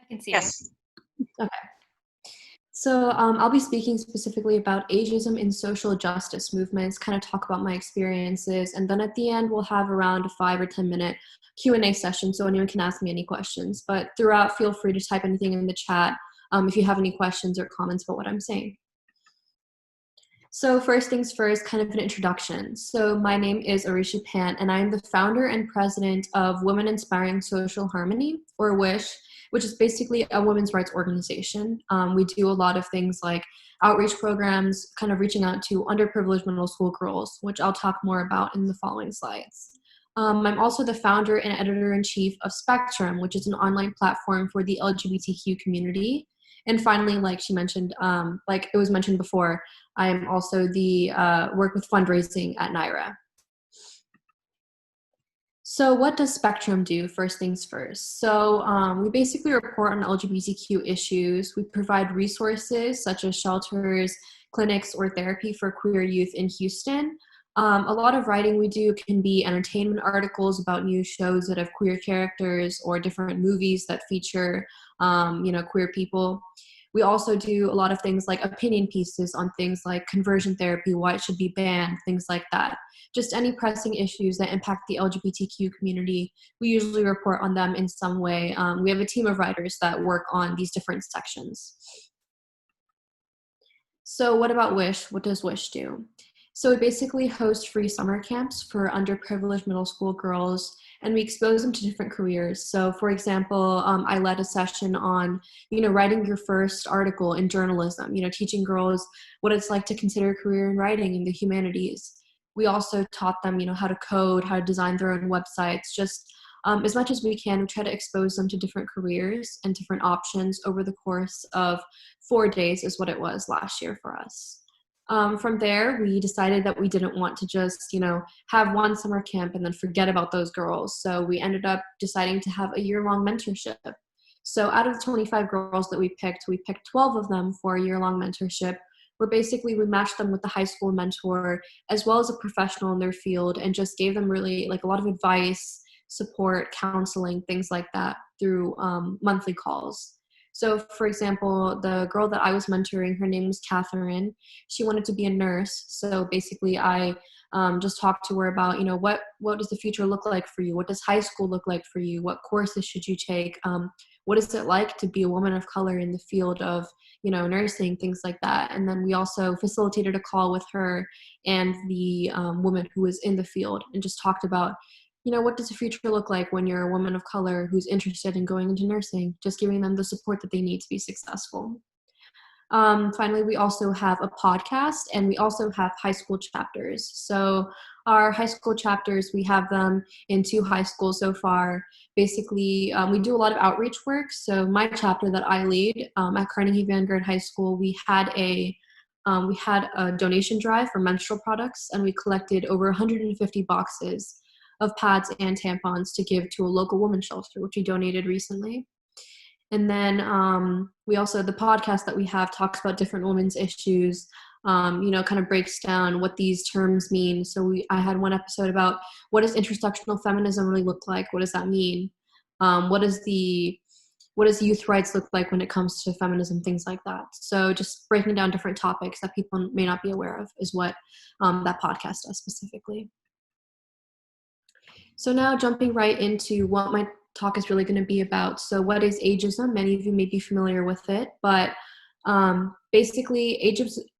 I can see it. Yes. Okay. So I'll be speaking specifically about ageism in social justice movements, kind of talk about my experiences, and then at the end we'll have around a 5 or 10 minute Q&A session so anyone can ask me any questions. But throughout, feel free to type anything in the chat if you have any questions or comments about what I'm saying. So first things first, kind of an introduction. So my name is Aarushi Pant, and I'm the founder and president of Women Inspiring Social Harmony, or WISH, which is basically a women's rights organization. We do a lot of things like outreach programs, kind of reaching out to underprivileged middle school girls, which I'll talk more about in the following slides. I'm also the founder and editor-in-chief of Spectrum, which is an online platform for the LGBTQ community. And finally, like she mentioned, like it was mentioned before, I am also the work with fundraising at NYRA. So what does Spectrum do? First things first. So we basically report on LGBTQ issues. We provide resources such as shelters, clinics, or therapy for queer youth in Houston. A lot of writing we do can be entertainment articles about new shows that have queer characters or different movies that feature, queer people. We also do a lot of things like opinion pieces on things like conversion therapy, why it should be banned, things like that. Just any pressing issues that impact the LGBTQ community, we usually report on them in some way. We have a team of writers that work on these different sections. So what about WISH? What does WISH do? So we basically host free summer camps for underprivileged middle school girls, and we expose them to different careers. So for example, I led a session on, writing your first article in journalism, teaching girls what it's like to consider a career in writing in the humanities. We also taught them, how to code, how to design their own websites, just as much as we can. We try to expose them to different careers and different options over the course of 4 days is what it was last year for us. From there, we decided that we didn't want to just, have one summer camp and then forget about those girls. So we ended up deciding to have a year-long mentorship. So out of the 25 girls that we picked 12 of them for a year-long mentorship, where basically we matched them with the high school mentor as well as a professional in their field and just gave them really like a lot of advice, support, counseling, things like that through monthly calls. So for example, the girl that I was mentoring, her name was Catherine. She wanted to be a nurse. So basically I just talked to her about, what does the future look like for you? What does high school look like for you? What courses should you take? What is it like to be a woman of color in the field of, nursing, things like that. And then we also facilitated a call with her and the woman who was in the field and just talked about, what does the future look like when you're a woman of color who's interested in going into nursing, just giving them the support that they need to be successful. Finally, we also have a podcast and we also have high school chapters. So our high school chapters, we have them in 2 high schools so far. Basically, we do a lot of outreach work. So my chapter that I lead at Carnegie Vanguard High School, we had a donation drive for menstrual products, and we collected over 150 boxes of pads and tampons to give to a local women's shelter, which we donated recently. And then we also, the podcast that we have talks about different women's issues, kind of breaks down what these terms mean. So I had one episode about what does intersectional feminism really look like? What does that mean? What does youth rights look like when it comes to feminism, things like that. So just breaking down different topics that people may not be aware of is what that podcast does specifically. So now jumping right into what my talk is really going to be about. So what is ageism? Many of you may be familiar with it, but basically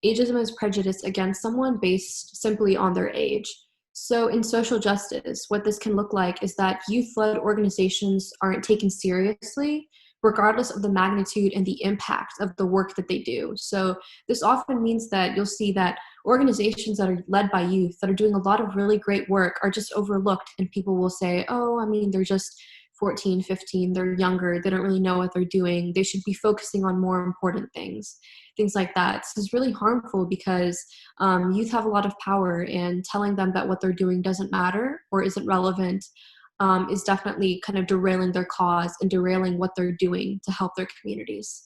ageism is prejudice against someone based simply on their age. So in social justice, what this can look like is that youth-led organizations aren't taken seriously, regardless of the magnitude and the impact of the work that they do. So this often means that you'll see that organizations that are led by youth that are doing a lot of really great work are just overlooked, and people will say, they're just 14, 15, they're younger, they don't really know what they're doing, they should be focusing on more important things like that. This is really harmful because youth have a lot of power, and telling them that what they're doing doesn't matter or isn't relevant is definitely kind of derailing their cause and derailing what they're doing to help their communities.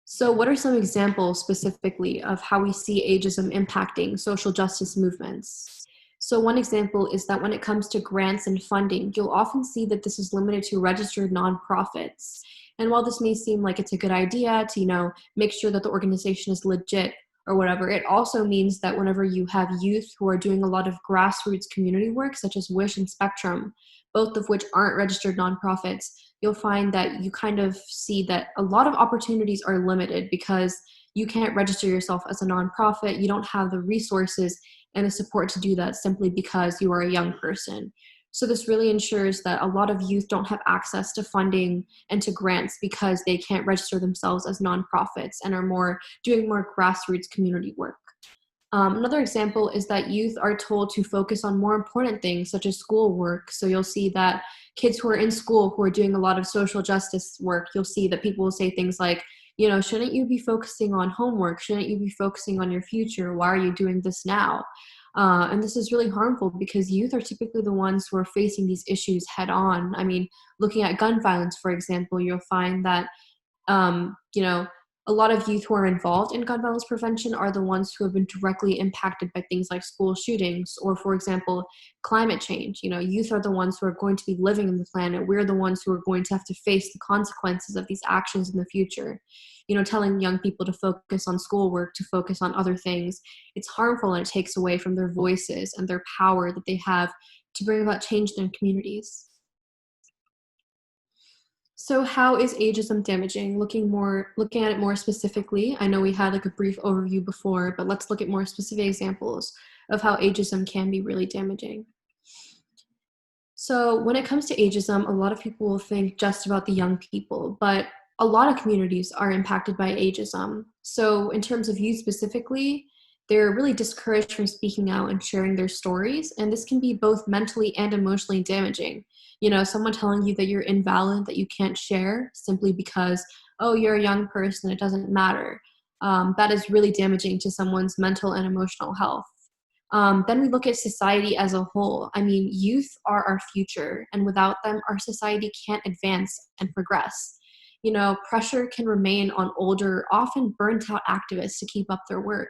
So what are some examples specifically of how we see ageism impacting social justice movements? So one example is that when it comes to grants and funding, you'll often see that this is limited to registered nonprofits. And while this may seem like it's a good idea to, make sure that the organization is legit or whatever, it also means that whenever you have youth who are doing a lot of grassroots community work, such as Wish and Spectrum, both of which aren't registered nonprofits, you'll find that you kind of see that a lot of opportunities are limited because you can't register yourself as a nonprofit. You don't have the resources and the support to do that simply because you are a young person. So this really ensures that a lot of youth don't have access to funding and to grants because they can't register themselves as nonprofits and are doing more grassroots community work. Another example is that youth are told to focus on more important things such as schoolwork. So you'll see that kids who are in school who are doing a lot of social justice work, you'll see that people will say things like, shouldn't you be focusing on homework? Shouldn't you be focusing on your future? Why are you doing this now? And this is really harmful because youth are typically the ones who are facing these issues head on. I mean, looking at gun violence, for example, you'll find that um, you know, a lot of youth who are involved in gun violence prevention are the ones who have been directly impacted by things like school shootings or, for example, climate change. Youth are the ones who are going to be living in the planet. We're the ones who are going to have to face the consequences of these actions in the future. Telling young people to focus on schoolwork, to focus on other things, it's harmful and it takes away from their voices and their power that they have to bring about change in their communities. So how is ageism damaging? Looking at it more specifically, I know we had like a brief overview before, but let's look at more specific examples of how ageism can be really damaging. So when it comes to ageism, a lot of people will think just about the young people, but a lot of communities are impacted by ageism. So in terms of youth specifically, they're really discouraged from speaking out and sharing their stories, and this can be both mentally and emotionally damaging. Someone telling you that you're invalid, that you can't share simply because, oh, you're a young person, it doesn't matter. That is really damaging to someone's mental and emotional health. Then we look at society as a whole. I mean, youth are our future, and without them, our society can't advance and progress. Pressure can remain on older, often burnt out activists to keep up their work.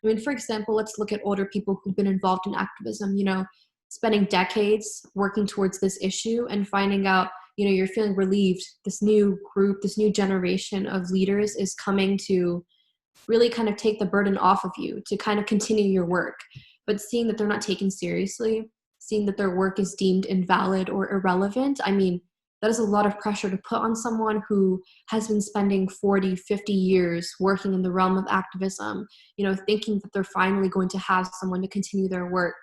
I mean, for example, let's look at older people who've been involved in activism, spending decades working towards this issue and finding out, you're feeling relieved. This new group, this new generation of leaders is coming to really kind of take the burden off of you to kind of continue your work. But seeing that they're not taken seriously, seeing that their work is deemed invalid or irrelevant, I mean, that is a lot of pressure to put on someone who has been spending 40, 50 years working in the realm of activism, thinking that they're finally going to have someone to continue their work.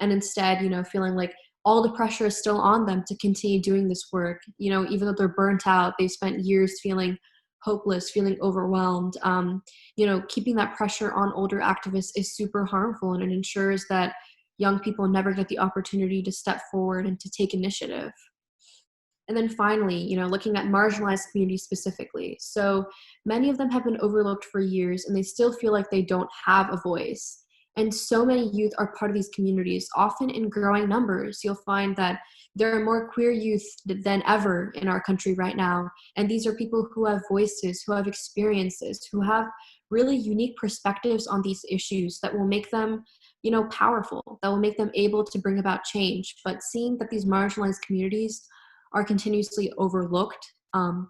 And instead, feeling like all the pressure is still on them to continue doing this work. Even though they're burnt out, they spent years feeling hopeless, feeling overwhelmed. Keeping that pressure on older activists is super harmful, and it ensures that young people never get the opportunity to step forward and to take initiative. And then finally, looking at marginalized communities specifically. So many of them have been overlooked for years and they still feel like they don't have a voice. And so many youth are part of these communities, often in growing numbers. You'll find that there are more queer youth than ever in our country right now. And these are people who have voices, who have experiences, who have really unique perspectives on these issues that will make them, powerful, that will make them able to bring about change. But seeing that these marginalized communities are continuously overlooked,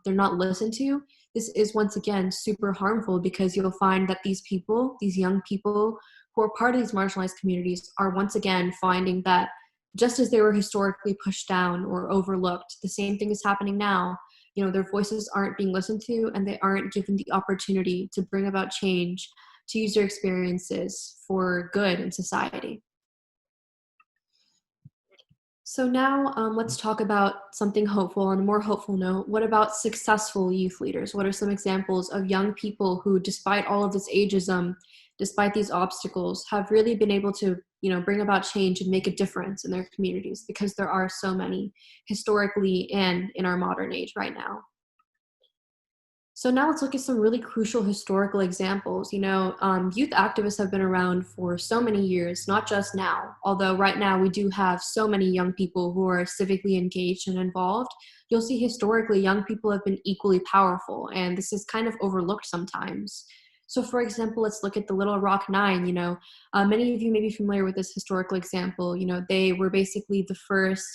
they're not listened to, this is once again super harmful because you'll find that these people, these young people who are part of these marginalized communities are once again finding that just as they were historically pushed down or overlooked, the same thing is happening now. Their voices aren't being listened to and they aren't given the opportunity to bring about change, to use their experiences for good in society. So now let's talk about something hopeful. On a more hopeful note, what about successful youth leaders? What are some examples of young people who, despite all of this ageism, despite these obstacles, have really been able to, bring about change and make a difference in their communities? Because there are so many historically and in our modern age right now. So now let's look at some really crucial historical examples. Youth activists have been around for so many years, not just now. Although right now we do have so many young people who are civically engaged and involved, you'll see historically young people have been equally powerful, and this is kind of overlooked sometimes. So for example, let's look at the Little Rock Nine. Many of you may be familiar with this historical example. They were basically the first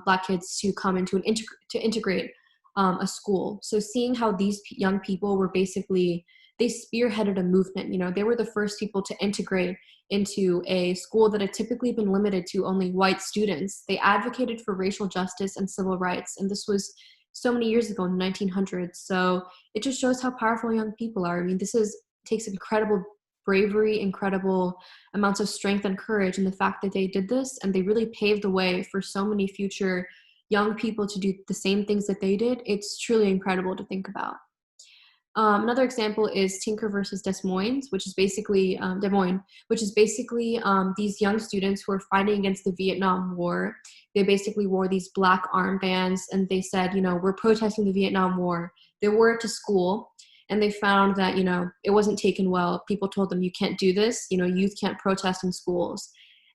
Black kids to come into to integrate a school. So seeing how these young people were basically, they spearheaded a movement. They were the first people to integrate into a school that had typically been limited to only white students. They advocated for racial justice and civil rights, and this was so many years ago in the 1900s. So it just shows how powerful young people are. I mean, takes incredible bravery, incredible amounts of strength and courage, and the fact that they did this and they really paved the way for so many future young people to do the same things that they did. It's truly incredible to think about. Another example is Tinker versus Des Moines, which is basically Des Moines, which is basically these young students who are fighting against the Vietnam War. They basically wore these black armbands, and they said, we're protesting the Vietnam War. They wore it to school, and they found that, it wasn't taken well. People told them, you can't do this. Youth can't protest in schools.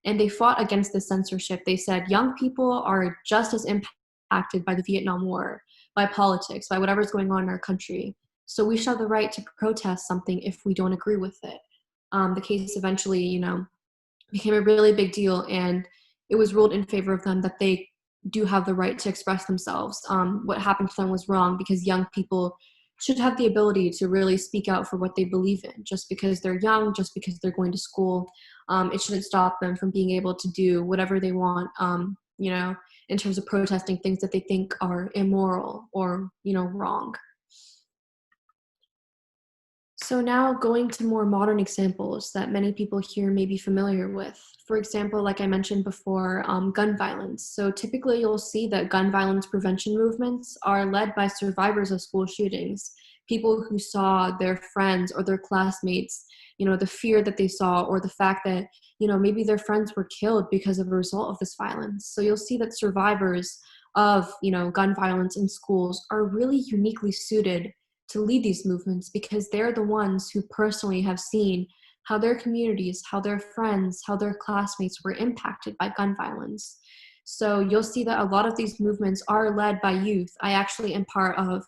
And they fought against the censorship. They said, young people are just as impacted by the Vietnam War, by politics, by whatever's going on in our country. So we should have the right to protest something if we don't agree with it. The case eventually, became a really big deal, and it was ruled in favor of them that they do have the right to express themselves. What happened to them was wrong, because young people should have the ability to really speak out for what they believe in. Just because they're young, just because they're going to school, it shouldn't stop them from being able to do whatever they want, in terms of protesting things that they think are immoral or, wrong. So now going to more modern examples that many people here may be familiar with. For example, like I mentioned before, gun violence. So typically you'll see that gun violence prevention movements are led by survivors of school shootings, people who saw their friends or their classmates, the fear that they saw, or the fact that, maybe their friends were killed because of a result of this violence. So you'll see that survivors of, gun violence in schools are really uniquely suited to lead these movements, because they're the ones who personally have seen how their communities, how their friends, how their classmates were impacted by gun violence. So you'll see that a lot of these movements are led by youth. I actually am part of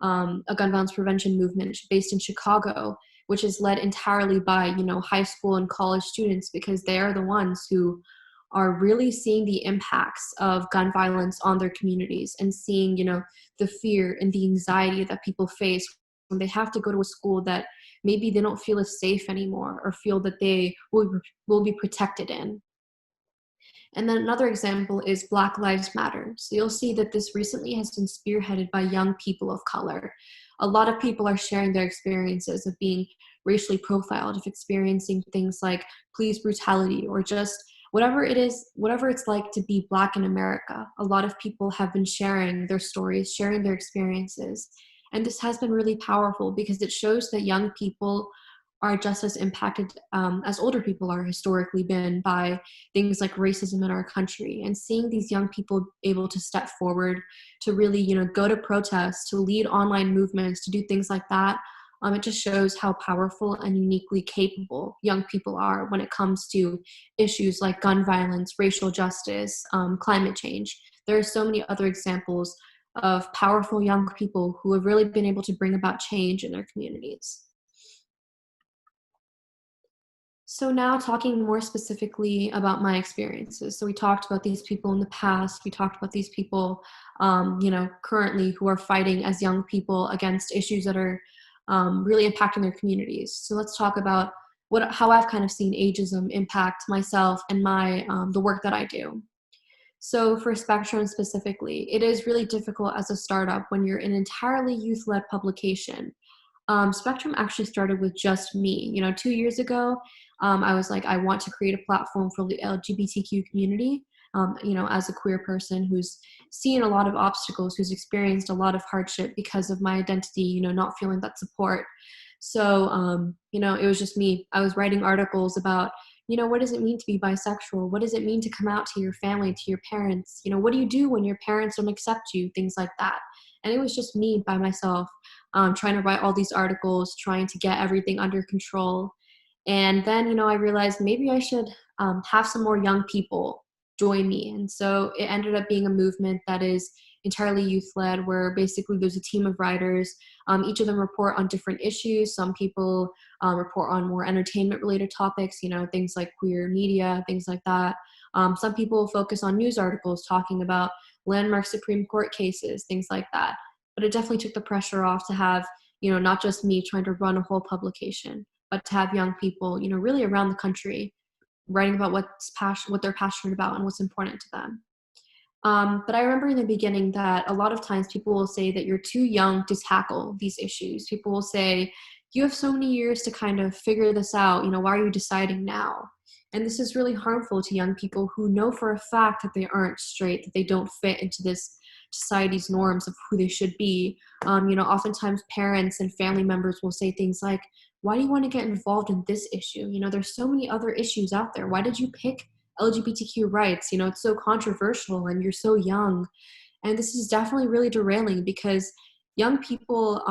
a gun violence prevention movement based in Chicago, which is led entirely by, high school and college students, because they are the ones who are really seeing the impacts of gun violence on their communities, and seeing, the fear and the anxiety that people face when they have to go to a school that maybe they don't feel as safe anymore, or feel that they will be protected in. And then another example is Black Lives Matter. So you'll see that this recently has been spearheaded by young people of color. A lot of people are sharing their experiences of being racially profiled, of experiencing things like police brutality, or just whatever it is, whatever it's like to be Black in America. A lot of people have been sharing their stories, sharing their experiences. And this has been really powerful, because it shows that young people are just as impacted as older people are historically been by things like racism in our country. And seeing these young people able to step forward to really, go to protests, to lead online movements, to do things like that, it just shows how powerful and uniquely capable young people are when it comes to issues like gun violence, racial justice, climate change. There are so many other examples of powerful young people who have really been able to bring about change in their communities. So now talking more specifically about my experiences. So we talked about these people in the past. We talked about these people, currently, who are fighting as young people against issues that are really impacting their communities. So let's talk about how I've kind of seen ageism impact myself and the work that I do. So for Spectrum specifically, it is really difficult as a startup when you're an entirely youth-led publication. Spectrum actually started with just me. 2 years ago, I was like, I want to create a platform for the LGBTQ community. As a queer person who's seen a lot of obstacles, who's experienced a lot of hardship because of my identity, not feeling that support. So, it was just me. I was writing articles about, what does it mean to be bisexual? What does it mean to come out to your family, to your parents? What do you do when your parents don't accept you? Things like that. And it was just me by myself, trying to write all these articles, trying to get everything under control. And then, I realized maybe I should have some more young people join me. And so it ended up being a movement that is entirely youth-led, where basically there's a team of writers. Each of them report on different issues. Some people report on more entertainment-related topics, things like queer media, things like that. Some people focus on news articles talking about landmark Supreme Court cases, things like that. But it definitely took the pressure off to have, not just me trying to run a whole publication, but to have young people, really around the country writing about what they're passionate about and what's important to them. But I remember in the beginning that a lot of times people will say that you're too young to tackle these issues. People will say, you have so many years to kind of figure this out. Why are you deciding now? And this is really harmful to young people who know for a fact that they aren't straight, that they don't fit into this society's norms of who they should be. Oftentimes parents and family members will say things like, why do you want to get involved in this issue? There's so many other issues out there. Why did you pick LGBTQ rights? It's so controversial and you're so young. And this is definitely really derailing because young people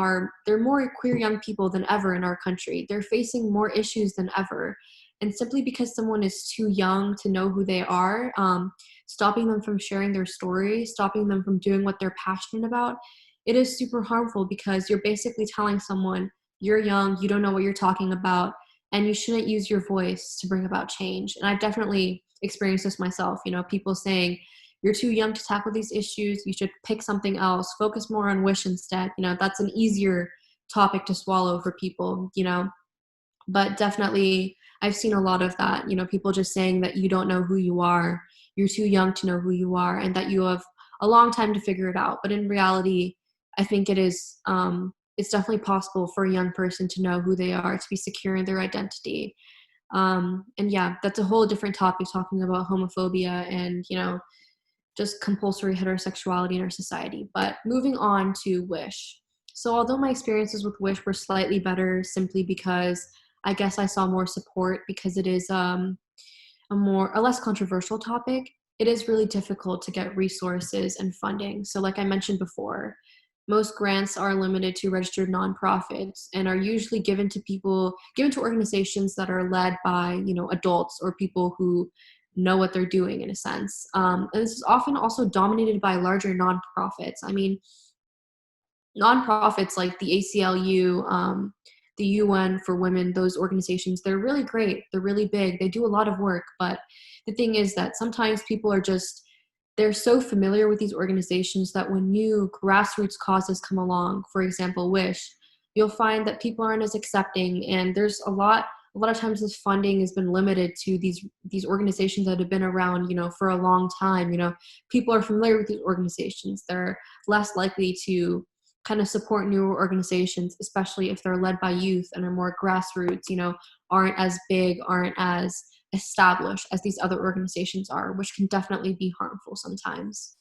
they're more queer young people than ever in our country. They're facing more issues than ever. And simply because someone is too young to know who they are, stopping them from sharing their story, stopping them from doing what they're passionate about, it is super harmful because you're basically telling someone, you're young, you don't know what you're talking about, and you shouldn't use your voice to bring about change. And I've definitely experienced this myself, people saying, you're too young to tackle these issues, you should pick something else, focus more on Wish instead. That's an easier topic to swallow for people, but definitely I've seen a lot of that, people just saying that you don't know who you are, you're too young to know who you are, and that you have a long time to figure it out. But in reality, I think it's definitely possible for a young person to know who they are, to be secure in their identity. And yeah, that's a whole different topic, talking about homophobia and, just compulsory heterosexuality in our society. But moving on to Wish. So although my experiences with Wish were slightly better simply because I guess I saw more support because it is a less controversial topic, it is really difficult to get resources and funding. So like I mentioned before, most grants are limited to registered nonprofits and are usually given to organizations that are led by, adults or people who know what they're doing in a sense. And this is often also dominated by larger nonprofits. I mean, nonprofits like the ACLU, the UN for Women, those organizations, they're really great. They're really big. They do a lot of work. But the thing is that sometimes people they're so familiar with these organizations that when new grassroots causes come along, for example, Wish, you'll find that people aren't as accepting. And there's a lot of times this funding has been limited to these organizations that have been around, for a long time. People are familiar with these organizations. They're less likely to kind of support newer organizations, especially if they're led by youth and are more grassroots, aren't as big, aren't as established as these other organizations are, which can definitely be harmful sometimes.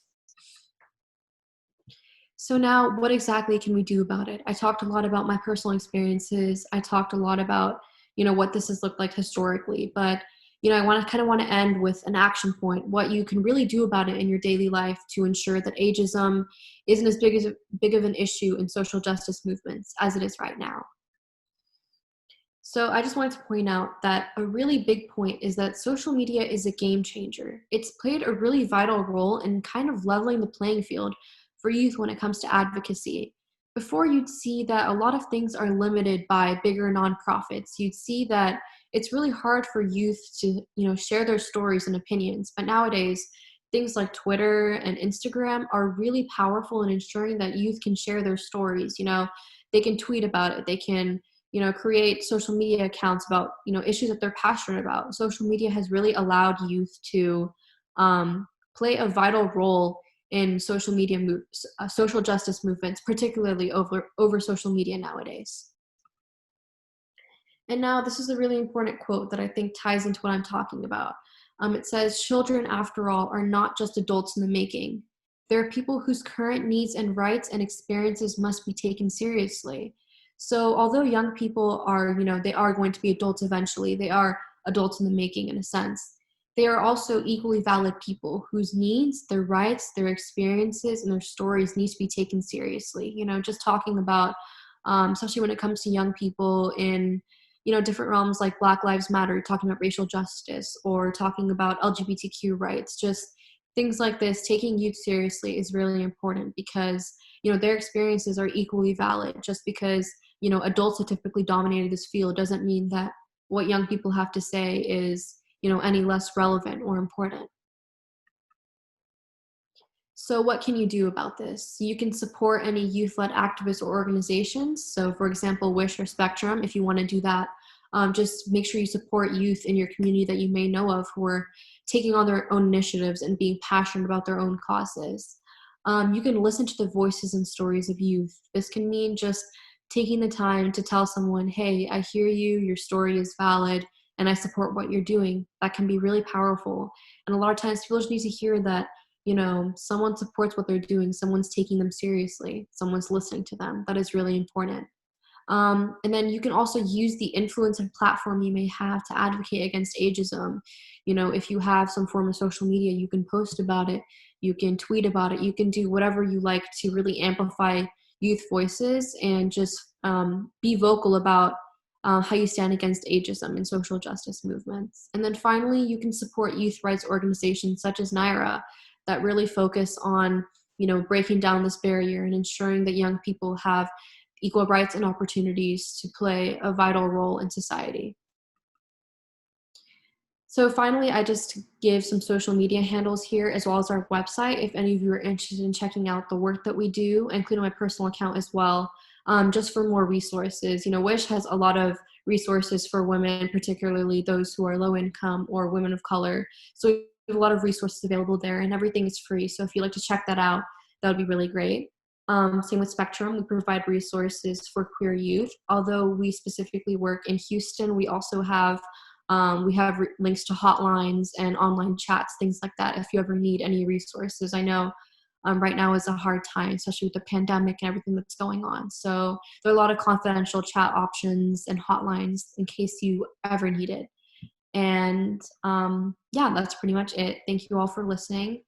So now, what exactly can we do about it? I talked a lot about my personal experiences. I talked a lot about, what this has looked like historically, but I want to end with an action point, what you can really do about it in your daily life to ensure that ageism isn't as big of an issue in social justice movements as it is right now. So I just wanted to point out that a really big point is that social media is a game changer. It's played a really vital role in kind of leveling the playing field for youth when it comes to advocacy. Before, you'd see that a lot of things are limited by bigger nonprofits. You'd see that it's really hard for youth to, share their stories and opinions. But nowadays, things like Twitter and Instagram are really powerful in ensuring that youth can share their stories. They can tweet about it. They can, create social media accounts about, issues that they're passionate about. Social media has really allowed youth to play a vital role in social justice movements, particularly over social media nowadays. And now this is a really important quote that I think ties into what I'm talking about. It says, "Children, after all, are not just adults in the making. They're people whose current needs and rights and experiences must be taken seriously." So although young people are, they are going to be adults eventually, they are adults in the making in a sense, they are also equally valid people whose needs, their rights, their experiences, and their stories need to be taken seriously. Just talking about, especially when it comes to young people in, different realms like Black Lives Matter, talking about racial justice or talking about LGBTQ rights, just things like this, taking youth seriously is really important because, their experiences are equally valid. Just because, adults have typically dominated this field doesn't mean that what young people have to say is, any less relevant or important. So what can you do about this? You can support any youth-led activists or organizations. So for example, Wish or Spectrum, if you want to do that, just make sure you support youth in your community that you may know of who are taking on their own initiatives and being passionate about their own causes. You can listen to the voices and stories of youth. This can mean just taking the time to tell someone, hey, I hear you, your story is valid, and I support what you're doing. That can be really powerful. And a lot of times people just need to hear that someone supports what they're doing, someone's taking them seriously, someone's listening to them. That is really important. And then you can also use the influence and platform you may have to advocate against ageism. If you have some form of social media, you can post about it, you can tweet about it, you can do whatever you like to really amplify youth voices and just be vocal about how you stand against ageism and social justice movements. And then finally, you can support youth rights organizations such as NYRA that really focus on, breaking down this barrier and ensuring that young people have equal rights and opportunities to play a vital role in society. So finally, I just give some social media handles here as well as our website if any of you are interested in checking out the work that we do, including my personal account as well, just for more resources. Wish has a lot of resources for women, particularly those who are low income or women of color. So we have a lot of resources available there, and everything is free. So if you'd like to check that out, that would be really great. Same with Spectrum, we provide resources for queer youth. Although we specifically work in Houston, we also have links to hotlines and online chats, things like that, if you ever need any resources. I know right now is a hard time, especially with the pandemic and everything that's going on. So there are a lot of confidential chat options and hotlines in case you ever need it. And yeah, that's pretty much it. Thank you all for listening.